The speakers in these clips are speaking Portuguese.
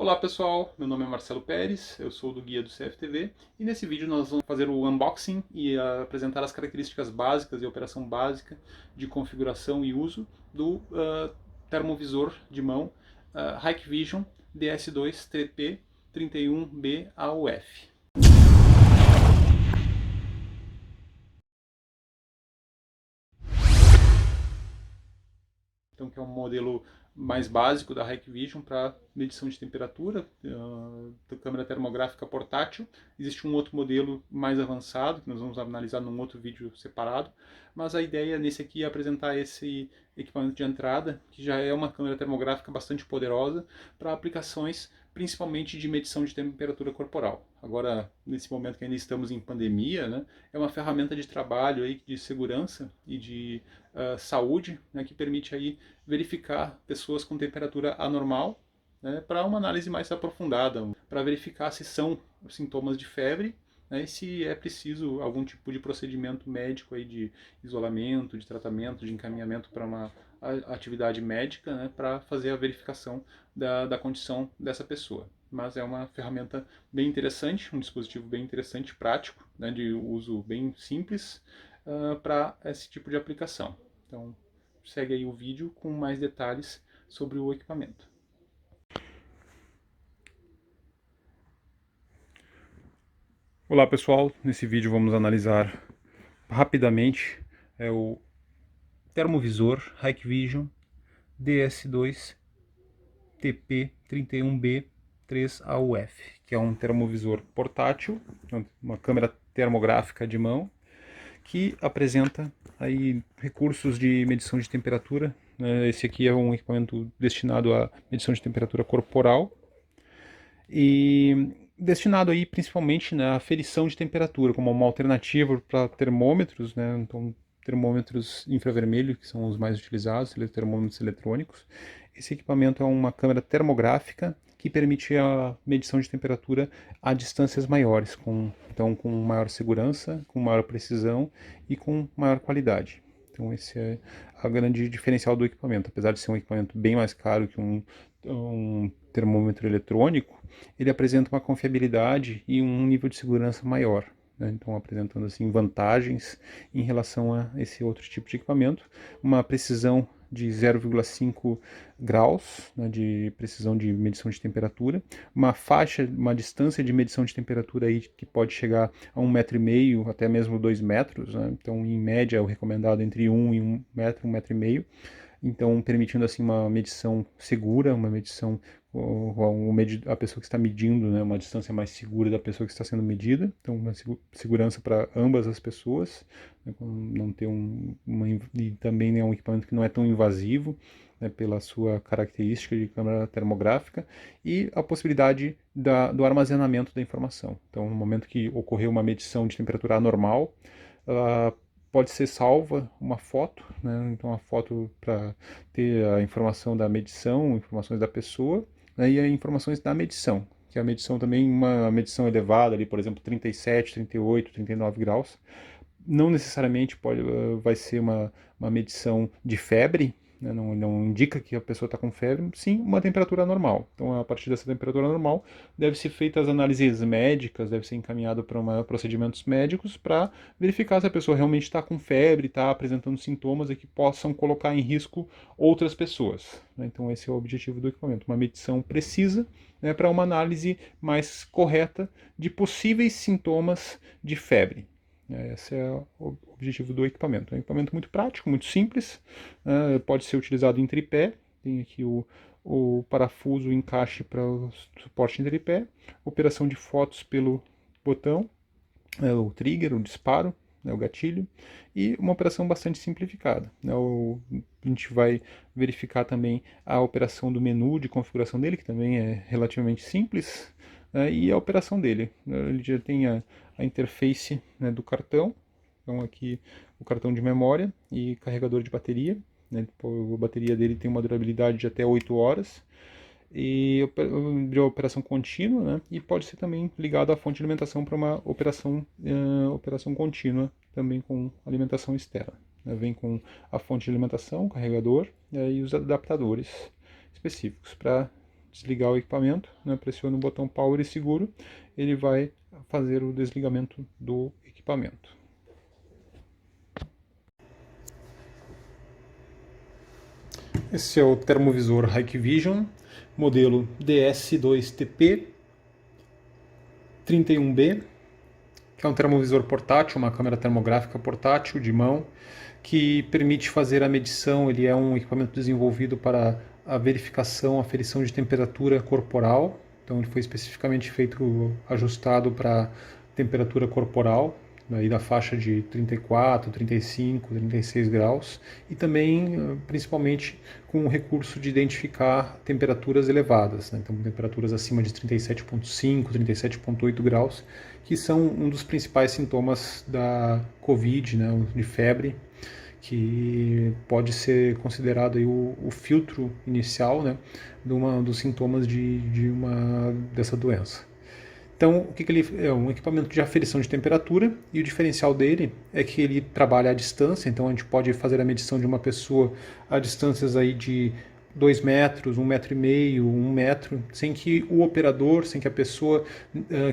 Olá pessoal, meu nome é Marcelo Pérez, eu sou do Guia do CFTV e nesse vídeo nós vamos fazer o unboxing e apresentar as características básicas e operação básica de configuração e uso do termovisor de mão Hikvision DS2 TP31B AUF. Então, que é um modelo mais básico da Hikvision para medição de temperatura, câmera termográfica portátil. Existe um outro modelo mais avançado, que nós vamos analisar num outro vídeo separado, mas a ideia nesse aqui é apresentar esse equipamento de entrada, que já é uma câmera termográfica bastante poderosa para aplicações principalmente de medição de temperatura corporal. Agora, nesse momento que ainda estamos em pandemia, né, é uma ferramenta de trabalho aí, de segurança e de saúde, né, que permite aí verificar pessoas com temperatura anormal, né, para uma análise mais aprofundada, para verificar se são sintomas de febre, né, e se é preciso algum tipo de procedimento médico aí de isolamento, de tratamento, de encaminhamento para uma atividade médica, né, para fazer a verificação da condição dessa pessoa. Mas é uma ferramenta bem interessante, um dispositivo bem interessante, prático, né, de uso bem simples para esse tipo de aplicação. Então, segue aí o vídeo com mais detalhes sobre o equipamento. Olá pessoal, nesse vídeo vamos analisar rapidamente o termovisor Hikvision DS2 TP31B3AUF, que é um termovisor portátil, uma câmera termográfica de mão, que apresenta aí recursos de medição de temperatura. Esse aqui é um equipamento destinado à medição de temperatura corporal e destinado aí principalmente na aferição de temperatura, como uma alternativa para termômetros, né? Então, termômetros infravermelho, que são os mais utilizados, termômetros eletrônicos. Esse equipamento é uma câmera termográfica que permite a medição de temperatura a distâncias maiores, então com maior segurança, com maior precisão e com maior qualidade. Então esse é a grande diferencial do equipamento. Apesar de ser um equipamento bem mais caro que um termômetro eletrônico, ele apresenta uma confiabilidade e um nível de segurança maior. Né? Então, apresentando assim vantagens em relação a esse outro tipo de equipamento, uma precisão de 0,5 graus, né, de precisão de medição de temperatura, uma distância de medição de temperatura aí que pode chegar a 1,5 m, até mesmo 2 metros, né? Então, em média, é o recomendado entre 1 e 1 metro, 1,5 m. Então, permitindo assim uma medição segura, uma medição a pessoa que está medindo, né, uma distância mais segura da pessoa que está sendo medida, então uma segurança para ambas as pessoas, né, não ter e também é um equipamento que não é tão invasivo, né, pela sua característica de câmera termográfica, e a possibilidade do armazenamento da informação. Então, no momento que ocorreu uma medição de temperatura anormal, pode ser salva uma foto, né? Então a foto para ter a informação da medição, informações da pessoa, né? E as informações da medição, que a medição também, uma medição elevada, ali, por exemplo, 37, 38, 39 graus, não necessariamente vai ser uma medição de febre, né? Não indica que a pessoa está com febre, sim uma temperatura normal. Então, a partir dessa temperatura normal, deve ser feitas as análises médicas, deve ser encaminhado para procedimentos médicos para verificar se a pessoa realmente está com febre, está apresentando sintomas e que possam colocar em risco outras pessoas. Né? Então, esse é o objetivo do equipamento, uma medição precisa, né, para uma análise mais correta de possíveis sintomas de febre. Esse é o objetivo do equipamento. É um equipamento muito prático, muito simples, pode ser utilizado em tripé, tem aqui o parafuso, o encaixe para o suporte em tripé, operação de fotos pelo botão, o trigger, o disparo, o gatilho, e uma operação bastante simplificada. A gente vai verificar também a operação do menu de configuração dele, que também é relativamente simples, e a operação dele. Ele já tem a interface, né, do cartão, então aqui o cartão de memória e carregador de bateria. Né, a bateria dele tem uma durabilidade de até 8 horas, e de operação contínua, né? E pode ser também ligado à fonte de alimentação para uma operação contínua, também com alimentação externa. Né? Vem com a fonte de alimentação, o carregador, e os adaptadores específicos para desligar o equipamento, né, pressione o botão Power e seguro, ele vai fazer o desligamento do equipamento. Esse é o termovisor Hikvision, modelo DS2TP 31B, que é um termovisor portátil, uma câmera termográfica portátil de mão, que permite fazer a medição. Ele é um equipamento desenvolvido para a verificação, aferição de temperatura corporal. Então ele foi especificamente feito, ajustado para temperatura corporal, aí da faixa de 34, 35, 36 graus, e também, principalmente, com o recurso de identificar temperaturas elevadas, né? Então temperaturas acima de 37,5, 37,8 graus, que são um dos principais sintomas da Covid, né? De febre, que pode ser considerado aí o filtro inicial, né? Dos sintomas dessa doença. Então, o que ele é? Um equipamento de aferição de temperatura, e o diferencial dele é que ele trabalha à distância. Então a gente pode fazer a medição de uma pessoa a distâncias aí de 2 metros, 1,5 metro, 1 metro, sem que o operador, sem que a pessoa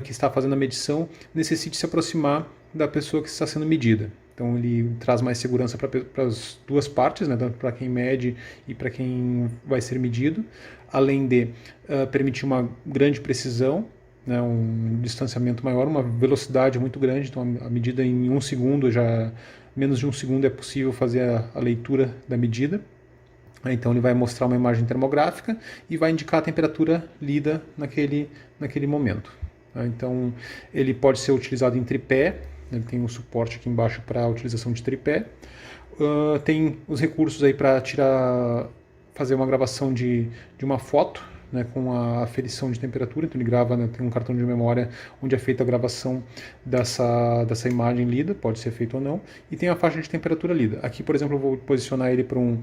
que está fazendo a medição necessite se aproximar da pessoa que está sendo medida. Então ele traz mais segurança para as duas partes, né, tanto para quem mede e para quem vai ser medido, além de permitir uma grande precisão, né, um distanciamento maior, uma velocidade muito grande. Então a medida em 1 segundo, menos de 1 segundo é possível fazer a leitura da medida. Então ele vai mostrar uma imagem termográfica e vai indicar a temperatura lida naquele momento. Então ele pode ser utilizado em tripé, ele tem um suporte aqui embaixo para a utilização de tripé. Tem os recursos aí para fazer uma gravação de uma foto, né, com a aferição de temperatura. Então ele grava, né, tem um cartão de memória onde é feita a gravação dessa imagem lida, pode ser feito ou não, e tem a faixa de temperatura lida. Aqui, por exemplo, eu vou posicionar ele para um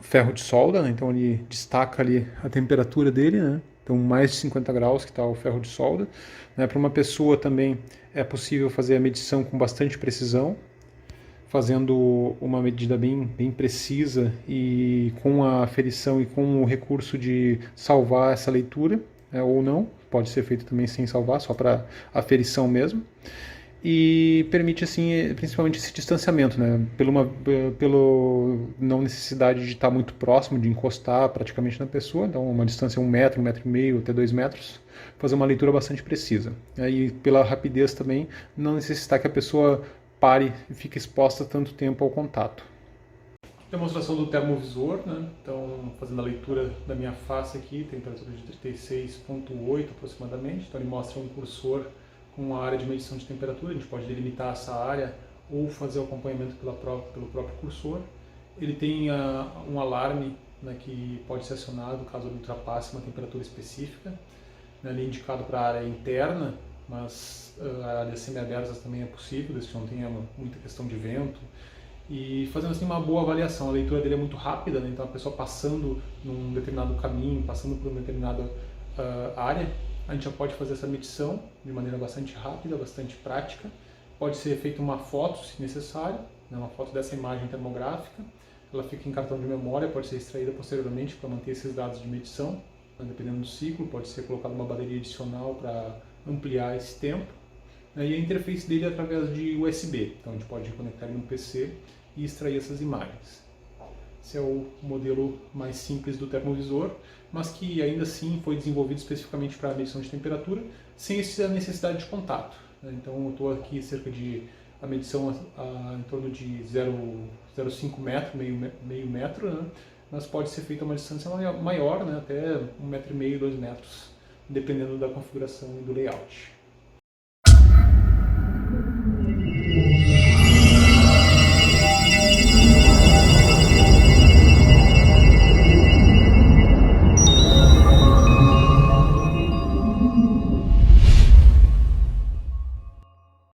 ferro de solda, né, então ele destaca ali a temperatura dele, né, então mais de 50 graus que está o ferro de solda. Né, para uma pessoa também é possível fazer a medição com bastante precisão, fazendo uma medida bem precisa e com a aferição e com o recurso de salvar essa leitura, ou não, pode ser feito também sem salvar, só para aferição mesmo. E permite, assim, principalmente esse distanciamento, né? Pelo não necessidade de estar muito próximo, de encostar praticamente na pessoa, então uma distância 1 metro, 1,5 metro, até 2 metros, fazer uma leitura bastante precisa. E pela rapidez também, não necessitar que a pessoa pare e fique exposta tanto tempo ao contato. Demonstração do termovisor, né? Então, fazendo a leitura da minha face aqui, temperatura de 36,8 aproximadamente. Então ele mostra um cursor com uma área de medição de temperatura. A gente pode delimitar essa área ou fazer o acompanhamento pelo próprio cursor. Ele tem um alarme, né, que pode ser acionado caso ele ultrapasse uma temperatura específica. Né? Ele é indicado para a área interna, mas áreas semiabertas também é possível, desde que não tenha muita questão de vento. E fazendo assim uma boa avaliação. A leitura dele é muito rápida, né? Então a pessoa passando num determinado caminho, passando por uma determinada área, a gente já pode fazer essa medição de maneira bastante rápida, bastante prática. Pode ser feita uma foto, se necessário, né? Uma foto dessa imagem termográfica. Ela fica em cartão de memória, pode ser extraída posteriormente para manter esses dados de medição. Dependendo do ciclo, pode ser colocada uma bateria adicional para ampliar esse tempo. E a interface dele é através de USB, então a gente pode conectar ele no PC e extrair essas imagens. Esse é o modelo mais simples do termovisor, mas que ainda assim foi desenvolvido especificamente para a medição de temperatura, sem essa necessidade de contato. Então eu estou aqui cerca de a medição em torno de 0,5 metro, meio metro, né? Mas pode ser feita uma distância maior, né? Até 1,5 metro, 2 metros, dependendo da configuração e do layout.